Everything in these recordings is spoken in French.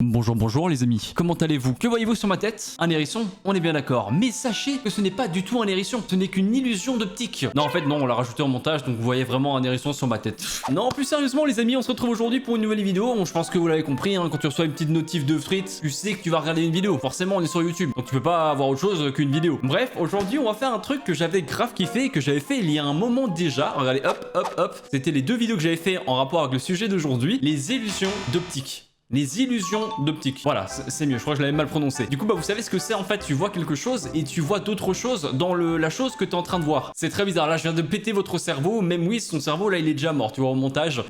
Bonjour, bonjour les amis, comment allez-vous? Que voyez-vous sur ma tête? Un hérisson? On est bien d'accord, mais sachez que ce n'est pas du tout un hérisson, ce n'est qu'une illusion d'optique. Non, en fait non, on l'a rajouté en montage, donc vous voyez vraiment un hérisson sur ma tête. Non, plus sérieusement les amis, on se retrouve aujourd'hui pour une nouvelle vidéo. Bon, je pense que vous l'avez compris, hein, quand tu reçois une petite notif de frites, tu sais que tu vas regarder une vidéo. Forcément on est sur YouTube, donc tu peux pas avoir autre chose qu'une vidéo. Bref, aujourd'hui on va faire un truc que j'avais grave kiffé et que j'avais fait il y a un moment déjà. Regardez, hop, hop, hop, c'était les deux vidéos que j'avais fait en rapport avec le sujet d'aujourd'hui, les illusions d'optique. Les illusions d'optique. Voilà, c'est mieux, je crois que je l'avais mal prononcé. Du coup, bah vous savez ce que c'est en fait, tu vois quelque chose et tu vois d'autres choses dans la chose que tu es en train de voir. C'est très bizarre, là je viens de péter votre cerveau, même oui, son cerveau là il est déjà mort, tu vois, au montage.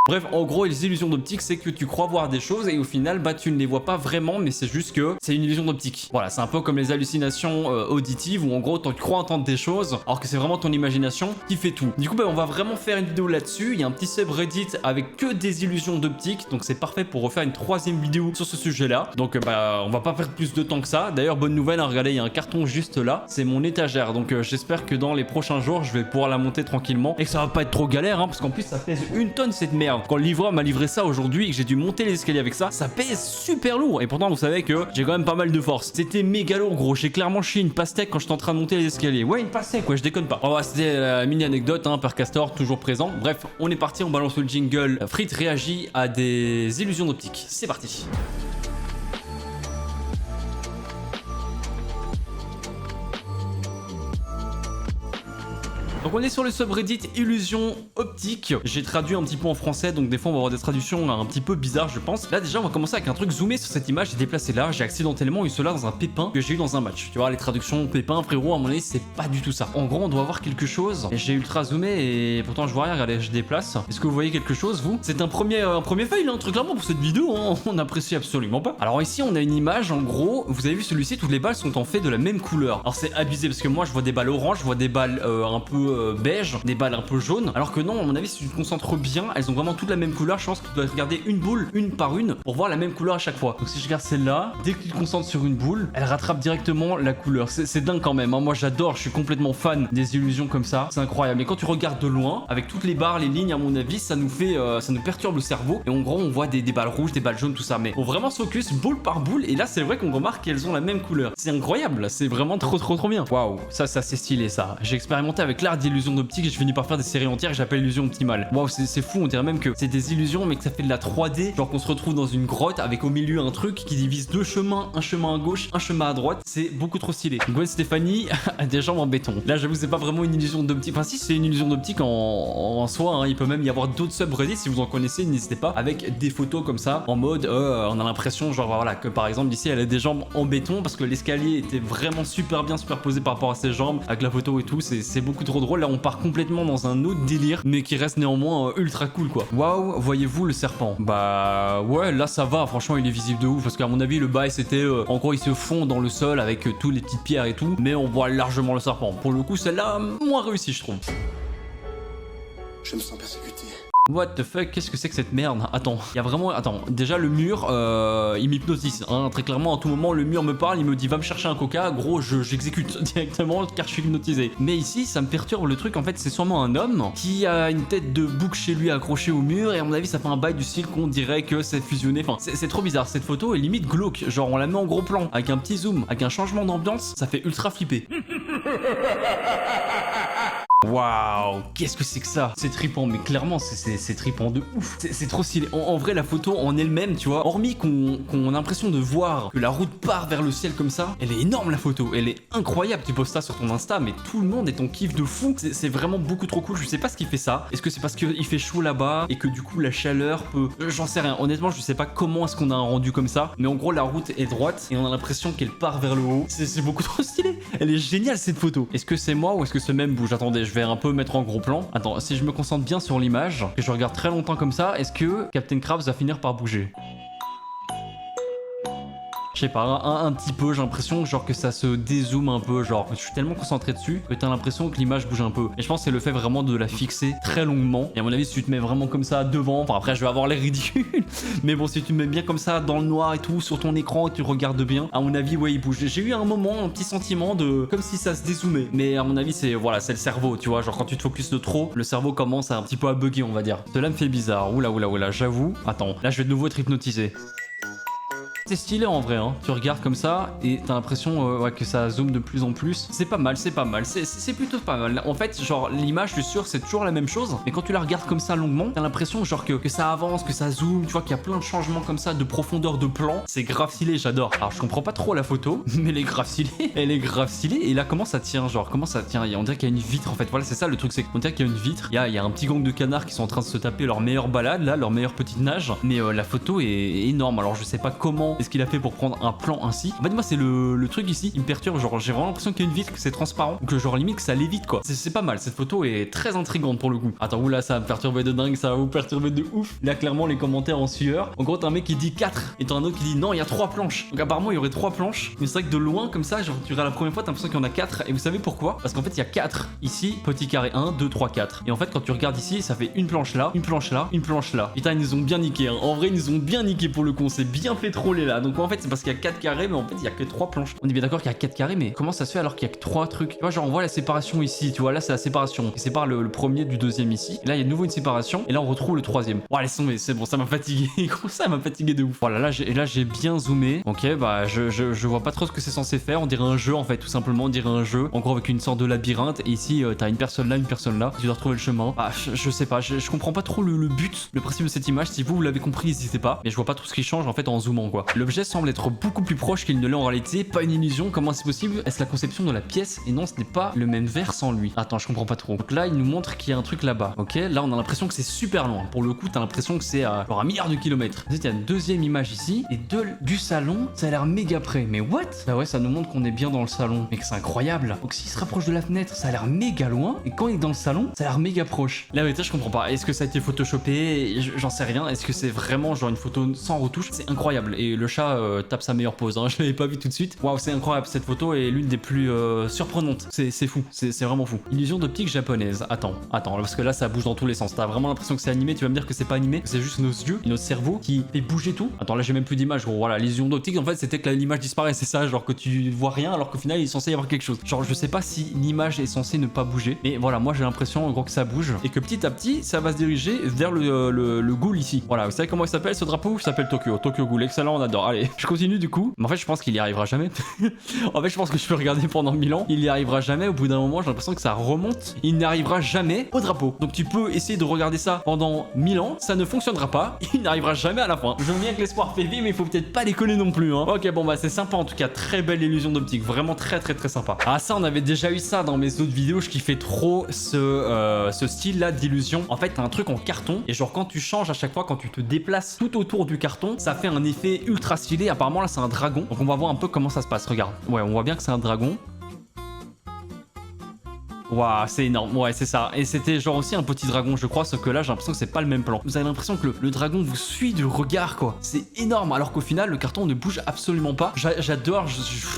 Bref, en gros, les illusions d'optique, c'est que tu crois voir des choses et au final, bah tu ne les vois pas vraiment, mais c'est juste que c'est une illusion d'optique. Voilà, c'est un peu comme les hallucinations auditives où en gros, tu crois entendre des choses alors que c'est vraiment ton imagination qui fait tout. Du coup, bah on va vraiment faire une vidéo là-dessus. Il y a un petit subreddit avec que des illusions d'optique, donc c'est parfait pour refaire une troisième vidéo sur ce sujet-là. Donc bah on va pas perdre plus de temps que ça. D'ailleurs, bonne nouvelle, hein, regardez, il y a un carton juste là, c'est mon étagère. Donc j'espère que dans les prochains jours, je vais pouvoir la monter tranquillement et que ça va pas être trop galère, hein, parce qu'en plus ça pèse une tonne cette merde. Quand le livreur m'a livré ça aujourd'hui et que j'ai dû monter les escaliers avec ça, ça pèse super lourd. Et pourtant, vous savez que j'ai quand même pas mal de force. C'était méga lourd, gros. J'ai clairement chié une pastèque quand j'étais en train de monter les escaliers. Ouais, une pastèque, quoi, je déconne pas. Bon, c'était la mini anecdote, hein, Père Castor, toujours présent. Bref, on est parti, on balance le jingle. Frites réagit à des illusions d'optique. C'est parti. Donc on est sur le subreddit illusion optique. J'ai traduit un petit peu en français, donc des fois on va avoir des traductions un petit peu bizarres je pense. Là déjà on va commencer avec un truc zoomé sur cette image. J'ai déplacé là, j'ai accidentellement eu cela dans un pépin que j'ai eu dans un match. Tu vois les traductions pépin frérot, à mon avis c'est pas du tout ça. En gros on doit avoir quelque chose et j'ai ultra zoomé et pourtant je vois rien. Regardez, je déplace. Est-ce que vous voyez quelque chose vous? C'est un premier fail, hein, très clairement pour cette vidéo, hein. On n'apprécie absolument pas. Alors ici on a une image, en gros vous avez vu celui-ci, toutes les balles sont en fait de la même couleur. Alors c'est abusé parce que moi je vois des balles orange, je vois des balles un peu beige, des balles un peu jaunes, alors que non, à mon avis, si tu te concentres bien, elles ont vraiment toutes la même couleur. Je pense que tu dois regarder une boule, une par une, pour voir la même couleur à chaque fois. Donc si je regarde celle-là, dès que tu te concentres sur une boule, elle rattrape directement la couleur. C'est dingue quand même, hein. Moi j'adore, je suis complètement fan des illusions comme ça, c'est incroyable. Mais quand tu regardes de loin, avec toutes les barres, les lignes, à mon avis, ça nous fait, ça nous perturbe le cerveau. Et en gros, on voit des balles rouges, des balles jaunes, tout ça. Mais faut vraiment se focus boule par boule. Et là, c'est vrai qu'on remarque qu'elles ont la même couleur. C'est incroyable, c'est vraiment trop bien. Waouh, ça c'est stylé ça. J'ai expérimenté avec l'art d'illusion d'optique et je finis par faire des séries entières que j'appelle illusion optimale. Waouh, c'est fou, on dirait même que c'est des illusions mais que ça fait de la 3D, genre qu'on se retrouve dans une grotte avec au milieu un truc qui divise deux chemins, un chemin à gauche, un chemin à droite. C'est beaucoup trop stylé. Gwen Stéphanie a des jambes en béton. Là j'avoue c'est pas vraiment une illusion d'optique. Enfin si, c'est une illusion d'optique en soi, hein. Il peut même y avoir d'autres subreddits si vous en connaissez, n'hésitez pas, avec des photos comme ça en mode on a l'impression genre voilà que par exemple ici elle a des jambes en béton parce que l'escalier était vraiment super bien superposé par rapport à ses jambes avec la photo et tout. C'est beaucoup trop drôle. Là on part complètement dans un autre délire mais qui reste néanmoins ultra cool quoi. Waouh, voyez-vous le serpent? Bah ouais, là ça va, franchement il est visible de ouf parce qu'à mon avis le bail c'était en gros il se fond dans le sol avec tous les petites pierres et tout, mais on voit largement le serpent. Pour le coup celle-là moins réussi je trouve. Je me sens persécuté. What the fuck, qu'est-ce que c'est que cette merde? Attends, il y a vraiment... Attends, déjà le mur, il m'hypnotise, hein. Très clairement, à tout moment, le mur me parle, il me dit va me chercher un coca, gros, j'exécute directement car je suis hypnotisé. Mais ici, ça me perturbe le truc, en fait, c'est sûrement un homme qui a une tête de bouc chez lui accrochée au mur et à mon avis, ça fait un bail du style qu'on dirait que c'est fusionné. Enfin, c'est trop bizarre, cette photo est limite glauque, genre on la met en gros plan, avec un petit zoom, avec un changement d'ambiance, ça fait ultra flipper. Waouh, qu'est-ce que c'est que ça? C'est trippant, mais clairement c'est trippant de ouf. C'est trop stylé. En vrai, la photo en elle-même, tu vois, hormis qu'on a l'impression de voir que la route part vers le ciel comme ça, elle est énorme la photo, elle est incroyable. Tu postes ça sur ton Insta, mais tout le monde est en kiff de fou. C'est vraiment beaucoup trop cool. Je sais pas ce qui fait ça. Est-ce que c'est parce qu'il fait chaud là-bas et que du coup la chaleur peut... J'en sais rien. Honnêtement, je sais pas comment est-ce qu'on a un rendu comme ça, mais en gros la route est droite et on a l'impression qu'elle part vers le haut. C'est beaucoup trop stylé. Elle est géniale cette photo. Est-ce que c'est moi ou est-ce que ce même bouge? Attendez, je vais un peu mettre en gros plan. Attends, si je me concentre bien sur l'image, que je regarde très longtemps comme ça, est-ce que Captain Krabs va finir par bouger? Je sais pas, un petit peu, j'ai l'impression genre que ça se dézoome un peu, genre je suis tellement concentré dessus que t'as l'impression que l'image bouge un peu. Et je pense que c'est le fait vraiment de la fixer très longuement. Et à mon avis, si tu te mets vraiment comme ça devant, enfin après je vais avoir l'air ridicule, mais bon, si tu te mets bien comme ça dans le noir et tout sur ton écran et tu regardes bien, à mon avis, ouais, il bouge. J'ai eu un moment, un petit sentiment de comme si ça se dézoomait. Mais à mon avis, c'est voilà, c'est le cerveau, tu vois, genre quand tu te focuses de trop, le cerveau commence un petit peu à bugger, on va dire. Cela me fait bizarre. Oula, j'avoue. Attends, là je vais de nouveau être hypnotisé. C'est stylé en vrai, hein. Tu regardes comme ça et t'as l'impression ouais, que ça zoome de plus en plus. C'est pas mal, c'est plutôt pas mal. En fait, genre l'image, je suis sûr, c'est toujours la même chose. Mais quand tu la regardes comme ça longuement, t'as l'impression genre que ça avance, que ça zoome. Tu vois qu'il y a plein de changements comme ça, de profondeur de plan. C'est grave stylé, j'adore. Alors je comprends pas trop la photo, mais elle est grave stylée. Elle est grave stylée. Et là, comment ça tient, genre comment ça tient? On dirait qu'il y a une vitre en fait. Voilà, c'est ça le truc, c'est qu'on dirait qu'il y a une vitre. Il y a un petit gang de canards qui sont en train de se taper leur meilleure balade, là, leur meilleure petite nage. Mais la photo est énorme. Alors je sais pas comment est-ce qu'il a fait pour prendre un plan ainsi. En fait, moi, c'est le truc ici, il me perturbe. Genre, j'ai vraiment l'impression qu'il y a une vitre, que c'est transparent, ou que genre limite que ça lévite quoi. C'est pas mal. Cette photo est très intrigante pour le coup. Attends, oula, ça va me perturber de dingue, ça va vous perturber de ouf. Là, clairement, les commentaires en sueur. En gros, t'as un mec qui dit 4 et t'as un autre qui dit non, il y a 3 planches. Donc, apparemment, il y aurait 3 planches. Mais c'est vrai que de loin, comme ça, genre, tu regardes la première fois, t'as l'impression qu'il y en a 4. Et vous savez pourquoi? Parce qu'en fait, il y a 4 ici, petit carré 1, 2, 3, 4. Et en fait, quand tu regardes ici, ça fait une planche là, une planche là, une planche là. Putain, ils nous ont bien niqué. Hein. En vrai, ils nous ont bien niqué pour le coup. On s'est bien fait troller là. Donc, en fait, c'est parce qu'il y a 4 carrés, mais en fait il y a que 3 planches. On est bien d'accord qu'il y a 4 carrés, mais comment ça se fait alors qu'il y a que 3 trucs? Tu vois, genre on voit la séparation ici, tu vois, là c'est la séparation qui sépare le premier du deuxième ici. Et là il y a de nouveau une séparation, et là on retrouve le troisième. Ouais, laisse tomber, c'est bon, ça m'a fatigué. Ça m'a fatigué de ouf. Voilà, là j'ai bien zoomé. Ok, bah je vois pas trop ce que c'est censé faire. On dirait un jeu en fait, tout simplement, on dirait un jeu. En gros, avec une sorte de labyrinthe. Et ici t'as une personne là, une personne là. Tu dois retrouver le chemin. Ah, je sais pas, je comprends pas trop le but, le principe de cette image. Si vous l'avez compris, n'hésitez pas. Mais je vois pas tout ce qui change en fait en zoomant quoi. L'objet semble être beaucoup plus proche qu'il ne l'est en réalité, pas une illusion. Comment c'est possible? Est-ce la conception de la pièce? Et non, ce n'est pas le même verre sans lui. Attends, je comprends pas trop. Donc là, il nous montre qu'il y a un truc là-bas. Ok, là, on a l'impression que c'est super loin. Pour le coup, t'as l'impression que c'est à genre 1 milliard de kilomètres. Ensuite, il y a une deuxième image ici. Et du salon, ça a l'air méga près. Mais what? Bah ouais, ça nous montre qu'on est bien dans le salon. Mais que c'est incroyable. Donc s'il se rapproche de la fenêtre, ça a l'air méga loin. Et quand il est dans le salon, ça a l'air méga proche. La vérité, je comprends pas. Est-ce que ça a été photoshopé? J'en sais rien. Est-ce que c'est vraiment genre une photo sans retouche? C'est incroyable. Et le chat tape sa meilleure pose. Hein. Je l'avais pas vu tout de suite. Waouh, c'est incroyable. Cette photo est l'une des plus surprenantes. C'est fou. C'est vraiment fou. Illusion d'optique japonaise. Attends, parce que là, ça bouge dans tous les sens. T'as vraiment l'impression que c'est animé. Tu vas me dire que c'est pas animé, que c'est juste nos yeux et notre cerveau qui fait bouger tout. Attends, là, j'ai même plus d'image, gros. Voilà, l'illusion d'optique, en fait, c'était que l'image disparaît. C'est ça, genre que tu vois rien, alors qu'au final, il est censé y avoir quelque chose. Genre, je sais pas si l'image est censée ne pas bouger, mais voilà, moi, j'ai l'impression, en gros, que ça bouge et que petit à petit, ça va se diriger vers le ghoul ici. Voilà, vous savez comment il s'appelle ce drapeau? Il s'appelle Tokyo. Tokyo Ghoul. Excellent, on adore. Allez, je continue du coup. Mais en fait, je pense qu'il y arrivera jamais. En fait, je pense que je peux regarder pendant 1000 ans. Il y arrivera jamais. Au bout d'un moment, j'ai l'impression que ça remonte. Il n'arrivera jamais au drapeau. Donc, tu peux essayer de regarder ça pendant 1000 ans. Ça ne fonctionnera pas. Il n'arrivera jamais à la fin. Je veux bien que l'espoir fait vivre, mais il faut peut-être pas déconner non plus. Hein. Ok, bon, bah, c'est sympa en tout cas. Très belle illusion d'optique. Vraiment très sympa. Ah, ça, on avait déjà eu ça dans mes autres vidéos. Je kiffais trop ce style-là d'illusion. En fait, t'as un truc en carton. Et genre, quand tu changes à chaque fois, quand tu te déplaces tout autour du carton, ça fait un effet ultra stylé. Apparemment, là, c'est un dragon. Donc, on va voir un peu comment ça se passe. Regarde. Ouais, on voit bien que c'est un dragon. Waouh, c'est énorme, ouais, c'est ça. Et c'était genre aussi un petit dragon, je crois, sauf que là, j'ai l'impression que c'est pas le même plan. Vous avez l'impression que le dragon vous suit du regard, quoi. C'est énorme, alors qu'au final, le carton ne bouge absolument pas. J'adore,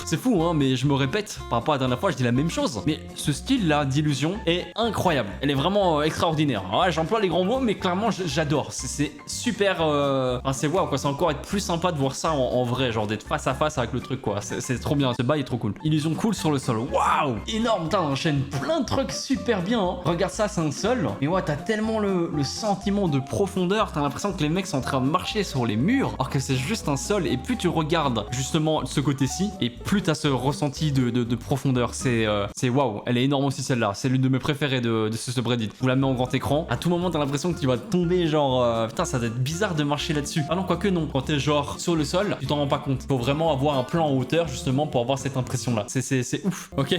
c'est fou, hein, mais je me répète, par rapport à la dernière fois, je dis la même chose. Mais ce style-là d'illusion est incroyable. Elle est vraiment extraordinaire. Ouais, j'emploie les grands mots, mais clairement, j'adore. C'est super... Enfin, c'est waouh, quoi. C'est encore être plus sympa de voir ça en vrai, genre d'être face à face avec le truc, quoi. C'est trop bien. Ce bail est trop cool. Illusion cool sur le sol. Waouh, énorme, putain, on enchaîne plein de trucs super bien, hein. Regarde ça, c'est un sol. Mais ouais, t'as tellement le sentiment de profondeur. T'as l'impression que les mecs sont en train de marcher sur les murs, alors que c'est juste un sol. Et plus tu regardes justement ce côté-ci, et plus t'as ce ressenti de profondeur. C'est waouh. Elle est énorme aussi celle-là. C'est l'une de mes préférées de ce subreddit. Vous la mets en grand écran. À tout moment, t'as l'impression que tu vas tomber, genre putain, ça doit être bizarre de marcher là-dessus. Ah non, quoique non. Quand t'es genre sur le sol, tu t'en rends pas compte. Faut vraiment avoir un plan en hauteur justement pour avoir cette impression-là. C'est ouf. Ok,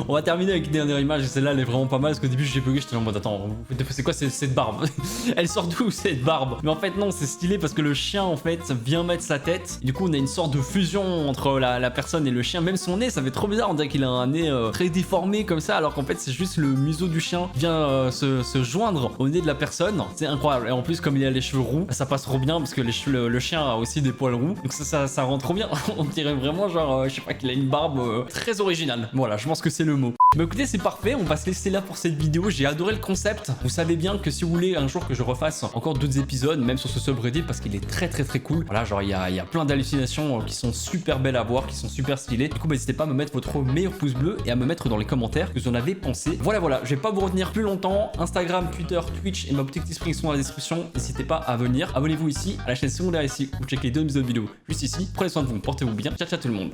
on va terminer avec une dernière image. image et celle-là elle est vraiment pas mal parce qu'au début j'ai bugué, j'étais en mode attends, c'est quoi cette barbe? Elle sort d'où cette barbe? Mais en fait non, c'est stylé parce que le chien en fait vient mettre sa tête. Et du coup on a une sorte de fusion entre la personne et le chien. Même son nez, ça fait trop bizarre, on dirait qu'il a un nez très déformé comme ça, alors qu'en fait c'est juste le museau du chien qui vient se joindre au nez de la personne. C'est incroyable. Et en plus comme il a les cheveux roux, ça passe trop bien parce que le chien a aussi des poils roux. Donc ça rend trop bien. On dirait vraiment genre, je sais pas, qu'il a une barbe très originale. Voilà, je pense que c'est le mot. Bah écoutez, c'est parfait, on va se laisser là pour cette vidéo. J'ai adoré le concept. Vous savez bien que si vous voulez un jour que je refasse encore d'autres épisodes, même sur ce subreddit, parce qu'il est très cool. Voilà, genre il y a plein d'hallucinations qui sont super belles à voir, qui sont super stylées. Du coup, n'hésitez pas à me mettre votre meilleur pouce bleu et à me mettre dans les commentaires ce que vous en avez pensé. Voilà, je vais pas vous retenir plus longtemps. Instagram, Twitter, Twitch et ma boutique Teespring sont dans la description. N'hésitez pas à venir. Abonnez-vous ici à la chaîne secondaire ici. Vous checkez les deux épisodes vidéo juste ici. Prenez soin de vous, portez-vous bien. Ciao tout le monde.